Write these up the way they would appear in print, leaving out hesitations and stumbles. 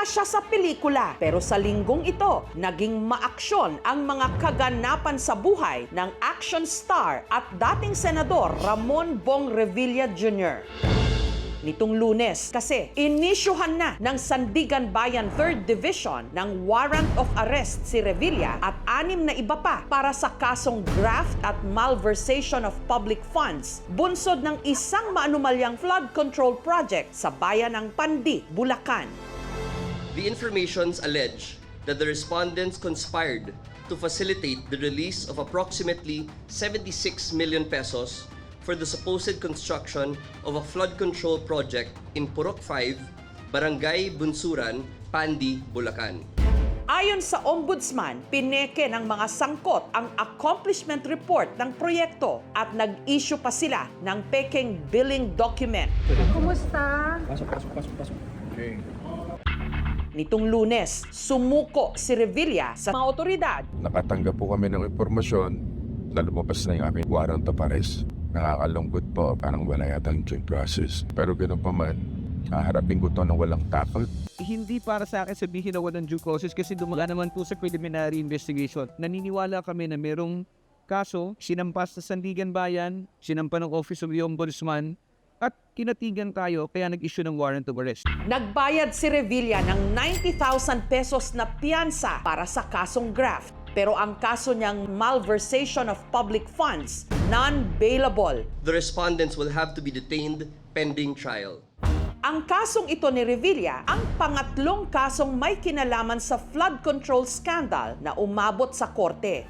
Wala siya sa pelikula, pero sa linggong ito, naging maaksyon ang mga kaganapan sa buhay ng action star at dating senador Ramon Bong Revilla Jr. Nitong Lunes kasi inisyuhan na ng Sandigan Bayan 3rd Division ng warrant of arrest si Revilla at 6 na iba pa para sa kasong graft at malversation of public funds bunsod ng isang maanumalyang flood control project sa bayan ng Pandi, Bulacan. The informations allege that the respondents conspired to facilitate the release of approximately 76 million pesos for the supposed construction of a flood control project in Purok 5, Barangay Bunsuran, Pandi, Bulacan. Ayon sa Ombudsman, pineke ng mga sangkot ang accomplishment report ng proyekto at nag-issue pa sila ng pekeng billing document. Kumusta? Pasok. Okay. Nitong Lunes, sumuko si Revilla sa mga otoridad. Nakatanggap po kami ng impormasyon na lumabas na yung aming warrant of arrest. Nakakalungkot po, parang wala yatang due process. Pero ganoon pa man, haharapin ko to ng walang takot. Hindi para sa akin sabihin na walang due process kasi dumaga naman po sa preliminary investigation. Naniniwala kami na merong kaso, sinampas sa Sandigan Bayan, sinampa ng Office of the Ombudsman, at kinatigan tayo kaya nag-issue ng warrant of arrest. Nagbayad si Revilla ng 90,000 pesos na piyansa para sa kasong graft. Pero ang kaso niyang malversation of public funds, non-bailable. The respondents will have to be detained pending trial. Ang kasong ito ni Revilla, ang pangatlong kasong may kinalaman sa flood control scandal na umabot sa korte.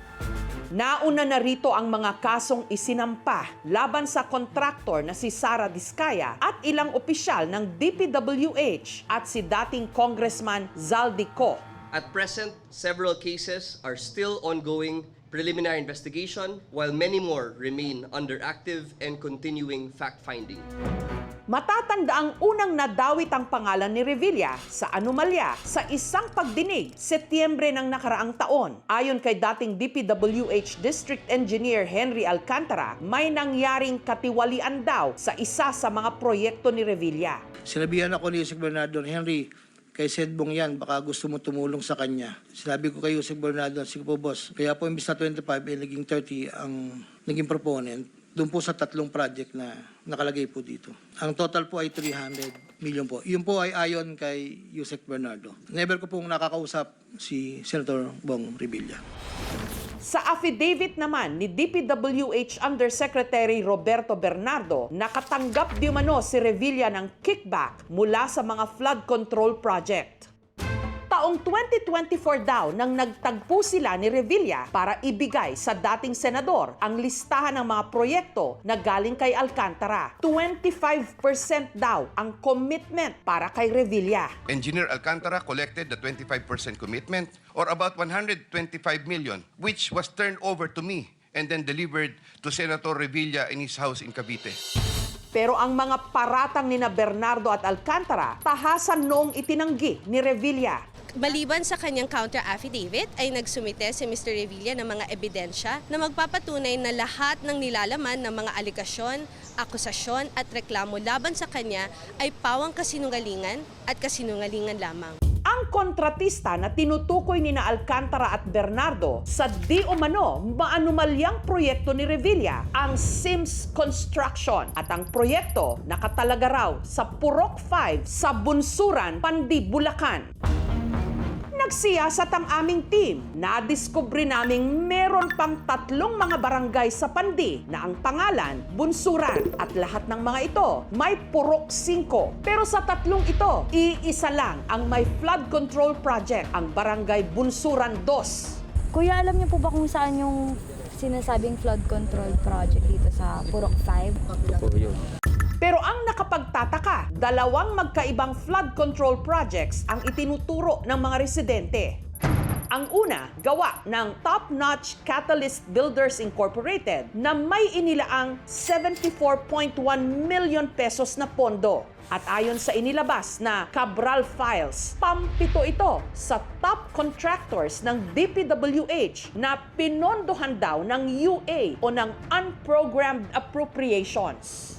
Nauna na rito ang mga kasong isinampa laban sa kontraktor na si Sara Diskaya at ilang opisyal ng DPWH at si dating Congressman Zaldico. At present, several cases are still ongoing preliminary investigation, while many more remain under active and continuing fact-finding. Matatanda ang unang nadawit ang pangalan ni Revilla sa anomalya sa isang pagdinig Setyembre ng nakaraang taon. Ayon kay dating DPWH District Engineer Henry Alcantara, may nangyaring katiwalian daw sa isa sa mga proyekto ni Revilla. Sinabihan ako ni Yusek Bernardo, Henry, kay Sedbong yan, baka gusto mo tumulong sa kanya. Sinabi ko kay Yusek Bernardo, sige po boss, kaya po imbis na 25, naging 30 ang naging proponent. Doon po sa 3 project na nakalagay po dito. Ang total po ay 300 million po. Yun po ay ayon kay Yusek Bernardo. Never ko pong nakakausap si Senator Bong Revilla. Sa affidavit naman ni DPWH Undersecretary Roberto Bernardo, nakatanggap di umano si Revilla ng kickback mula sa mga flood control project. Taong 2024 daw nang nagtagpo sila ni Revilla para ibigay sa dating senador ang listahan ng mga proyekto na galing kay Alcantara. 25% daw ang commitment para kay Revilla. Engineer Alcantara collected the 25% commitment or about 125 million, which was turned over to me and then delivered to Senator Revilla in his house in Cavite. Pero ang mga paratang ni na Bernardo at Alcantara, tahasan noong itinanggi ni Revilla. Maliban sa kanyang counter affidavit ay nagsumite si Mr. Revilla ng mga ebidensya na magpapatunay na lahat ng nilalaman ng mga aligasyon, akusasyon at reklamo laban sa kanya ay pawang kasinungalingan at kasinungalingan lamang. Ang kontratista na tinutukoy ni na Alcantara at Bernardo sa di umano maanumalyang proyekto ni Revilla, ang Sims Construction at ang proyekto nakatalaga raw sa Purok 5 sa Bunsuran, Pandi, Bulacan. Nagsiyasat ang aming team. Nadiskubre naming meron pang 3 mga barangay sa Pandi na ang pangalan, Bunsuran. At lahat ng mga ito may Purok 5. Pero sa 3 ito, iisa lang ang may flood control project, ang Barangay Bunsuran 2. Kuya, alam niyo po ba kung saan yung sinasabing flood control project dito sa Purok 5? Pero ang nakapagtataka, 2 magkaibang flood control projects ang itinuturo ng mga residente. Ang una, gawa ng Top Notch Catalyst Builders Incorporated na may inilaang 74.1 million pesos na pondo. At ayon sa inilabas na Cabral Files, pampito ito sa top contractors ng DPWH na pinondohan daw ng UA o ng Unprogrammed Appropriations.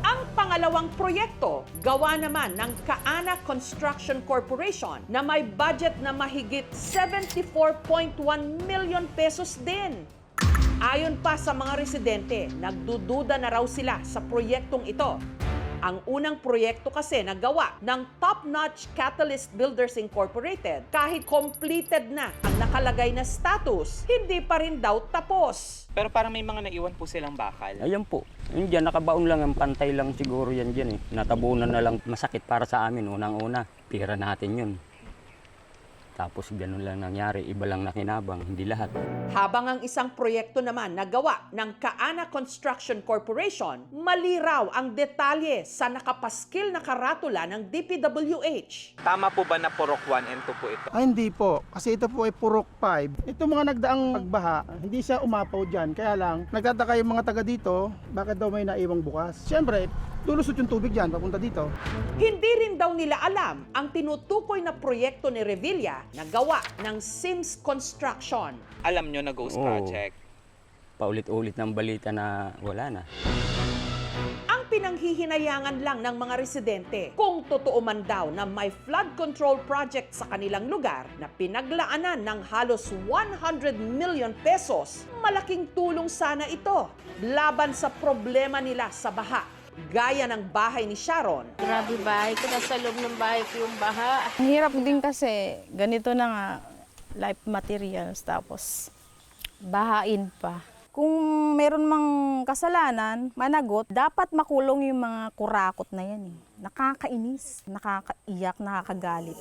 Ang pangalawang proyekto, gawa naman ng Kaana Construction Corporation na may budget na mahigit 74.1 million pesos din. Ayon pa sa mga residente, nagdududa na raw sila sa proyektong ito. Ang unang proyekto kasi nagawa ng Top-Notch Catalyst Builders Incorporated. Kahit completed na ang nakalagay na status, hindi pa rin daw tapos. Pero parang may mga naiwan po silang bakal. Ayan po. Yun dyan, nakabaon lang, ang pantay lang siguro yan dyan eh. Natabunan na lang, masakit para sa amin, unang-una. Pira natin yun. Tapos ganun lang nangyari, iba lang nakinabang, hindi lahat. Habang ang isang proyekto naman nagawa ng Kaana Construction Corporation, mali raw ang detalye sa nakapaskil na karatula ng DPWH. Tama po ba na Purok 1 and 2 po ito? Hindi po, kasi ito po ay Purok 5. Ito mga nagdaang pagbaha, hindi siya umapaw dyan. Kaya lang, nagtataka yung mga taga dito, bakit daw may naiwang bukas. Siyempre, lulusot yung tubig dyan, papunta dito. Hindi rin daw nila alam ang tinutukoy na proyekto ni Revilla na gawa ng Sims Construction. Alam nyo na ghost Oo. project. Paulit-ulit ng balita na wala na. Ang pinanghihinayangan lang ng mga residente kung totoo man daw na may flood control project sa kanilang lugar na pinaglaanan ng halos 100 million pesos, malaking tulong sana ito laban sa problema nila sa baha. Gaya ng bahay ni Sharon. Grabe bahay ko, nasa loob ng bahay ko yung baha. Ang hirap din kasi ganito na nga, life materials tapos bahain pa. Kung meron mang kasalanan, managot, dapat makulong yung mga kurakot na yan eh. Nakakainis, nakakaiyak, nakakagalit.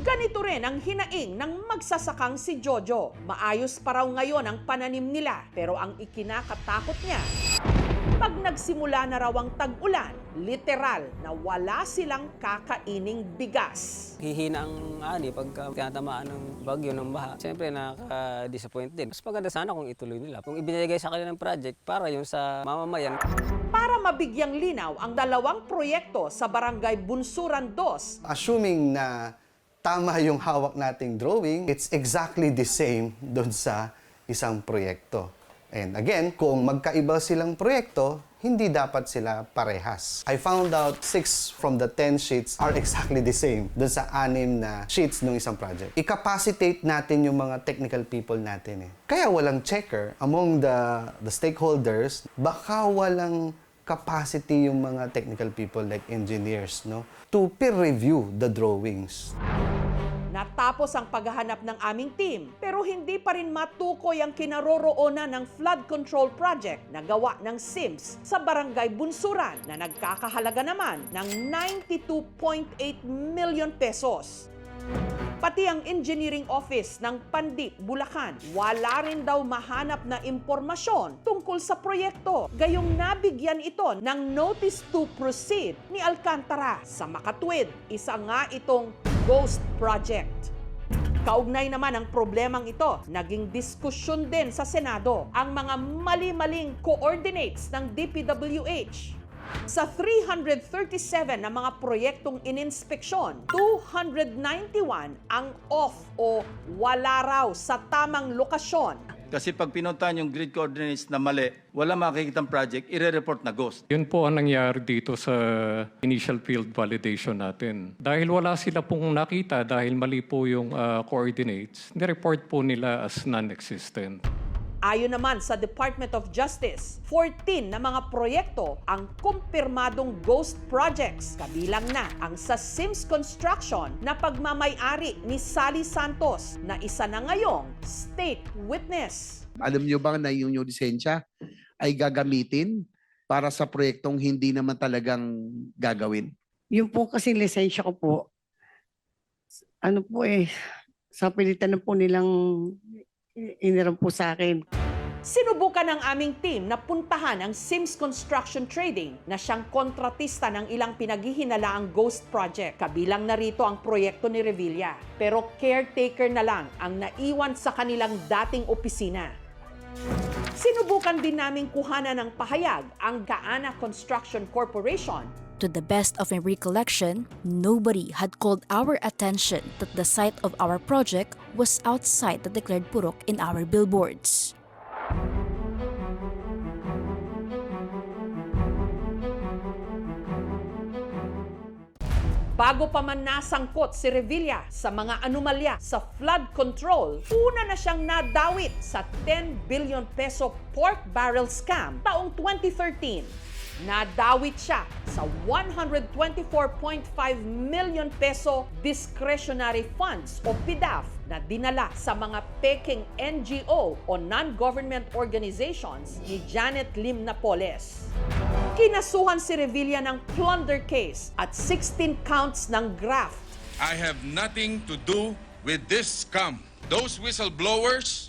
Ganito rin ang hinaing ng magsasakang si Jojo. Maayos pa raw ngayon ang pananim nila, pero ang ikinakatakot niya, pag nagsimula na raw ang tag-ulan, literal na wala silang kakaining bigas. Hihina ang ani pagka tinatamaan ng bagyo ng baha. Siyempre nakaka-disappoint din. Mas maganda sana kung ituloy nila. Kung ibinigay sa kanila ng project para yung sa mamamayan. Para mabigyang linaw ang dalawang proyekto sa Barangay Bunsuran 2, Assuming na tama yung hawak nating drawing, it's exactly the same doon sa isang proyekto. And again, kung magkaiba silang proyekto, hindi dapat sila parehas. I found out 6 from the 10 sheets are exactly the same doon sa 6 na sheets ng isang project. I-capacitate natin yung mga technical people natin eh. Kaya walang checker among the stakeholders, baka walang capacity yung mga technical people like engineers, no, to peer review the drawings. natapos ang paghahanap ng aming team, pero hindi pa rin matukoy ang kinaroroonan ng flood control project na gawa ng SIMS sa Barangay Bunsuran na nagkakahalaga naman ng 92.8 million pesos. Pati ang engineering office ng Pandip, Bulacan, wala rin daw mahanap na impormasyon tungkol sa proyekto. Gayong nabigyan ito ng notice to proceed ni Alcantara. Sa makatwid, isa nga itong ghost project. Kaugnay naman ang problemang ito, naging diskusyon din sa Senado ang mga mali-maling coordinates ng DPWH. Sa 337 na mga proyektong ininspeksyon, 291 ang off o wala raw sa tamang lokasyon. Kasi pag pinuntahan yung grid coordinates na mali, wala makikitang project, ire-report na ghost. Yun po ang nangyari dito sa initial field validation natin. Dahil wala sila pong nakita dahil mali po yung coordinates, nireport po nila as non-existent. Ayon naman sa Department of Justice, 14 na mga proyekto ang kumpirmadong ghost projects. Kabilang na ang sa SIMS Construction na pagmamay-ari ni Sally Santos na isa na ngayong state witness. Alam niyo ba na yung lisensya ay gagamitin para sa proyektong hindi naman talagang gagawin? Yung po kasi lisensya ko po, sa pilitan na po nilang iniram po sa akin. Sinubukan ng aming team na puntahan ang SIMS Construction Trading na siyang kontratista ng ilang pinaghihinalaang ghost project. Kabilang na rito ang proyekto ni Revilla. Pero caretaker na lang ang naiwan sa kanilang dating opisina. Sinubukan din naming kuhanan ng pahayag ang Kaana Construction Corporation. To the best of my recollection, nobody had called our attention that the site of our project was outside the declared purok in our billboards. Bago pa man nasangkot si Revilla sa mga anomalya sa flood control, una na siyang nadawit sa 10 billion peso pork barrel scam taong 2013. Nadawit siya sa 124.5 million peso discretionary funds o PDAF na dinala sa mga peking NGO o non-government organizations ni Janet Lim Napoles. Kinasuhan si Revilla ng plunder case at 16 counts ng graft. I have nothing to do with this scam. Those whistleblowers,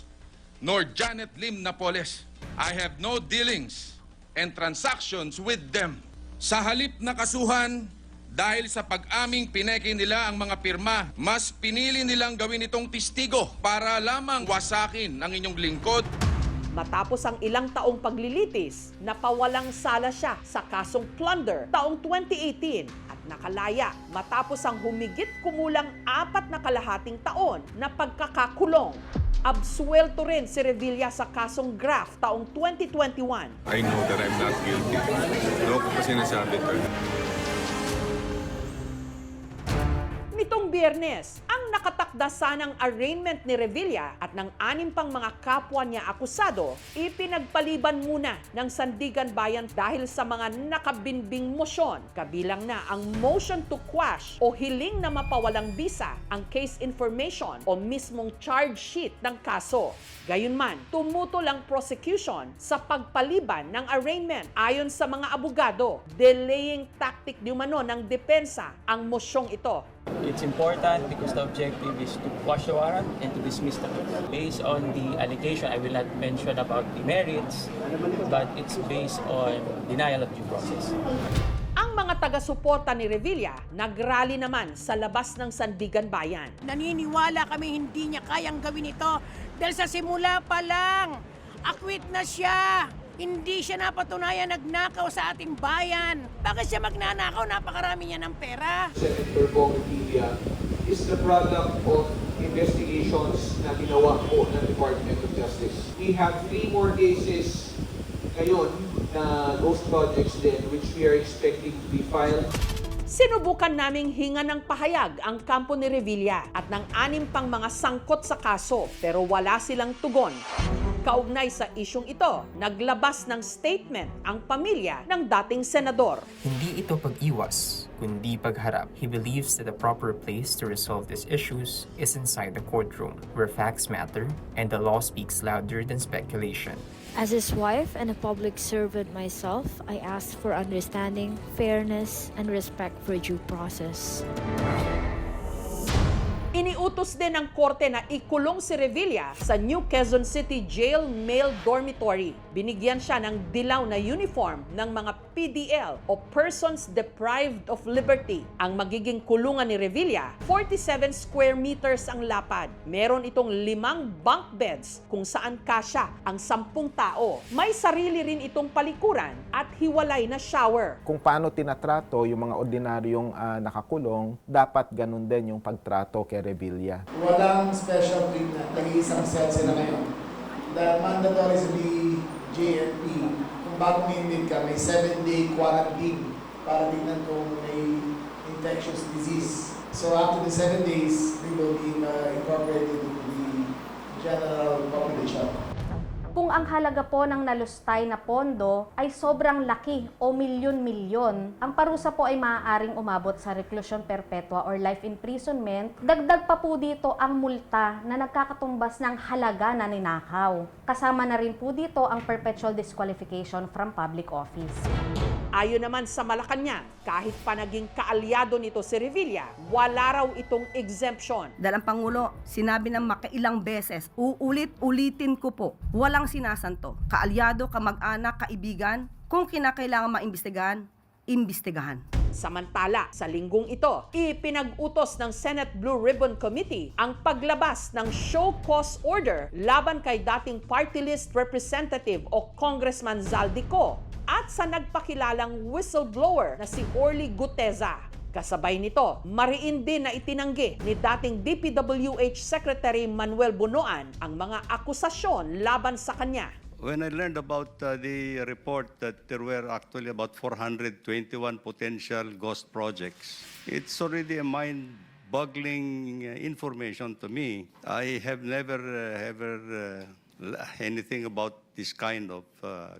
nor Janet Lim Napoles. I have no dealings and transactions with them. Sa halip na kasuhan, dahil sa pag-aming pineke nila ang mga pirma, mas pinili nilang gawin itong testigo para lamang wasakin ang inyong lingkod. Matapos ang ilang taong paglilitis, napawalang sala siya sa kasong plunder taong 2018 at nakalaya matapos ang humigit kumulang 4.5 taon na pagkakakulong. Absuelto rin si Revilla sa kasong graft taong 2021. I know that I'm not guilty. Ano ko pa sinasabi to? Nitong Biyernes, ang nakatakda sanang arraignment ni Revilla at ng 6 pang mga kapwa niya akusado, ipinagpaliban muna ng Sandigan Bayan dahil sa mga nakabinbing mosyon. Kabilang na ang motion to quash o hiling na mapawalang bisa ang case information o mismong charge sheet ng kaso. Gayunman, tumutol ang prosecution sa pagpaliban ng arraignment. Ayon sa mga abogado, delaying tactic di umano ng depensa ang mosyong ito. It's important because the objective is to quash the warrant and to dismiss the case. Based on the allegation, I will not mention about the merits, but it's based on denial of due process. Ang mga taga-suporta ni Revilla nagrally naman sa labas ng Sandigan Bayan. Naniniwala kami hindi niya kayang gawin ito dahil sa simula pa lang, akwit na siya. Hindi siya napatunayan nagnakaw sa ating bayan. Bakit siya magnanakaw? Napakarami niya ng pera. Senator Bong Revilla is the product of investigations na ginawa po ng Department of Justice. We have 3 more cases ngayon na ghost projects din which we are expecting to be filed. Sinubukan naming hinga ng pahayag ang kampo ni Revilla at ng 6 pang mga sangkot sa kaso pero wala silang tugon. Kaugnay sa isyong ito, naglabas ng statement ang pamilya ng dating senador. Hindi ito pag-iwas, kundi pagharap. He believes that the proper place to resolve these issues is inside the courtroom, where facts matter and the law speaks louder than speculation. As his wife and a public servant myself, I ask for understanding, fairness, and respect for due process. Iniutos din ng korte na ikulong si Revilla sa New Quezon City Jail Male Dormitory. Binigyan siya ng dilaw na uniform ng mga PDL o Persons Deprived of Liberty. Ang magiging kulungan ni Revilla, 47 square meters ang lapad. Meron itong 5 bunk beds kung saan kasya ang 10 tao. May sarili rin itong palikuran at hiwalay na shower. Kung paano tinatrato yung mga ordinaryong nakakulong, dapat ganun din yung pagtrato kay Revilla. Walang special treatment. Nag-iisang cell sila ngayon. The mandatory sa JNP, kung bago may ka, may 7-day quarantine para tingnan kung may infectious disease. So after the 7 days, they will be incorporated into the general population. Kung ang halaga po ng nalustay na pondo ay sobrang laki o milyon-milyon, ang parusa po ay maaaring umabot sa reclusion perpetua or life imprisonment. Dagdag pa po dito ang multa na nagkakatumbas ng halaga na ninakaw. Kasama na rin po dito ang perpetual disqualification from public office. Ayon naman sa Malacanang, kahit pa naging kaalyado nito si Revilla, wala raw itong exemption. Dahil ang Pangulo, sinabi ng makailang beses, uulit-ulitin ko po, walang sinasanto. Kaalyado, kamag-anak, kaibigan, kung kinakailangan maimbestigahan, imbestigahan. Samantala, sa linggong ito, ipinag-utos ng Senate Blue Ribbon Committee ang paglabas ng show cause order laban kay dating party list representative o Congressman Zaldico at sa nagpakilalang whistleblower na si Orly Guteza. Kasabay nito, mariin din na itinanggi ni dating DPWH Secretary Manuel Bunoan ang mga akusasyon laban sa kanya. When I learned about the report that there were actually about 421 potential ghost projects, it's already a mind-boggling information to me. I have never anything about this kind of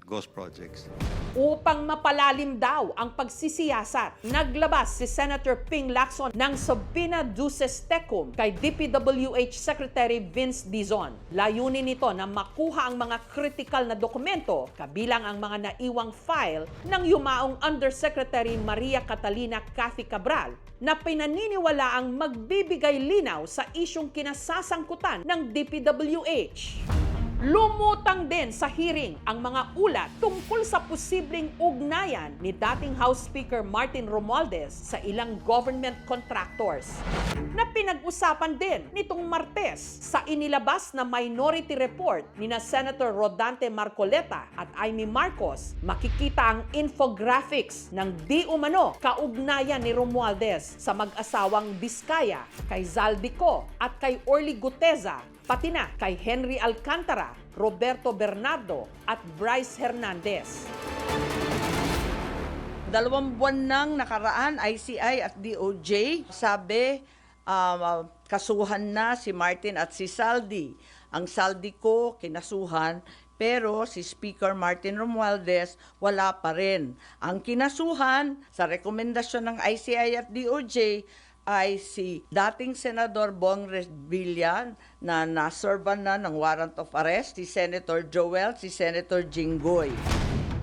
ghost projects. Upang mapalalim daw ang pagsisiyasat, naglabas si Senator Ping Lacson ng subpoena duces tecum kay DPWH Secretary Vince Dizon. Layunin nito na makuha ang mga critical na dokumento, kabilang ang mga naiwang file ng yumaong Undersecretary Maria Catalina Cathy Cabral na pinaniniwala ang magbibigay linaw sa isyong kinasasangkutan ng DPWH. Lumutang din sa hearing ang mga ulat tungkol sa posibleng ugnayan ni dating House Speaker Martin Romualdez sa ilang government contractors na pinag-usapan din nitong Martes sa inilabas na minority report ni na Senator Rodante Marcoleta at Amy Marcos. Makikita ang infographics ng di umano kaugnayan ni Romualdez sa mag-asawang Vizcaya, kay Zaldico at kay Orly Guteza, pati na kay Henry Alcantara, Roberto Bernardo at Bryce Hernandez. 2 buwan nang nakaraan, ICI at DOJ, sabi kasuhan na si Martin at si Saldi. Ang Saldi ko kinasuhan, pero si Speaker Martin Romualdez wala pa rin. Ang kinasuhan sa rekomendasyon ng ICI at DOJ ay si dating Senador Bong Revilla na naserban na ng warrant of arrest, si Senator Joel, si Senator Jinggoy.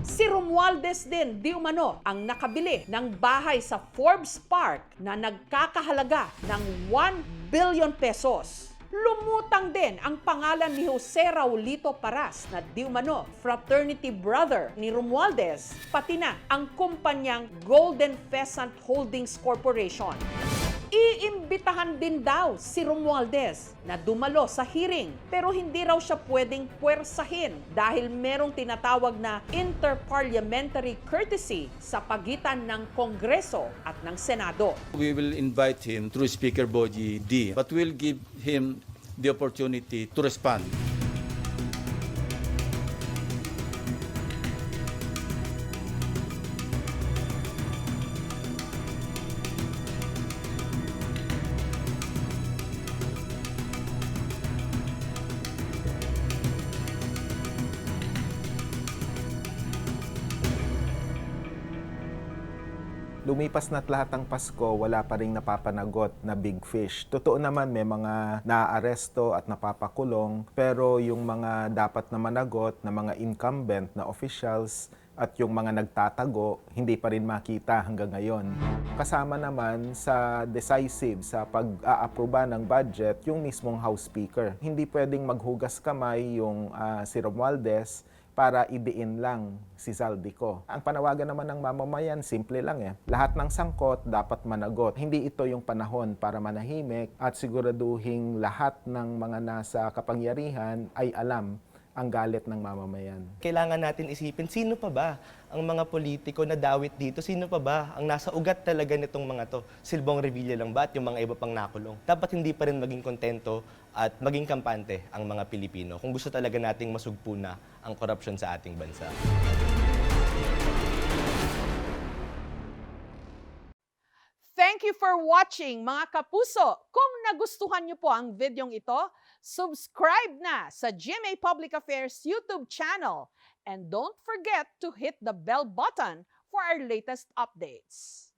Si Romualdez din, di umano, ang nakabili ng bahay sa Forbes Park na nagkakahalaga ng 1 billion pesos. Lumutang din ang pangalan ni Jose Raulito Paras na di umano fraternity brother ni Romualdez, pati na ang kumpanyang Golden Pheasant Holdings Corporation. Iimbitahan din daw si Romualdez na dumalo sa hearing, pero hindi raw siya pwedeng puwersahin dahil merong tinatawag na interparliamentary courtesy sa pagitan ng Kongreso at ng Senado. We will invite him through Speaker Boji D, but we'll give him the opportunity to respond. Lumipas na't lahat ng Pasko, wala pa ring napapanagot na big fish. Totoo naman may mga naaaresto at napapakulong, pero yung mga dapat na managot na mga incumbent na officials at yung mga nagtatago, hindi pa rin makita hanggang ngayon. Kasama naman sa decisive sa pag-aaproba ng budget yung mismong House Speaker. Hindi pwedeng maghugas kamay yung si Romualdez para idiin lang si Zaldico. Ang panawagan naman ng mamamayan, simple lang Lahat ng sangkot dapat managot. Hindi ito yung panahon para manahimik at siguraduhing lahat ng mga nasa kapangyarihan ay alam ang galit ng mamamayan. Kailangan natin isipin, sino pa ba ang mga politiko na dawit dito? Sino pa ba ang nasa ugat talaga nitong mga to? Si Bong Revilla lang ba at yung mga iba pang nakulong? Dapat hindi pa rin maging kontento at maging kampante ang mga Pilipino kung gusto talaga nating masugpo na ang korupsyon sa ating bansa. Thank you for watching, mga kapuso. Kung nagustuhan niyo po ang videong ito, subscribe na sa GMA Public Affairs YouTube channel. And don't forget to hit the bell button for our latest updates.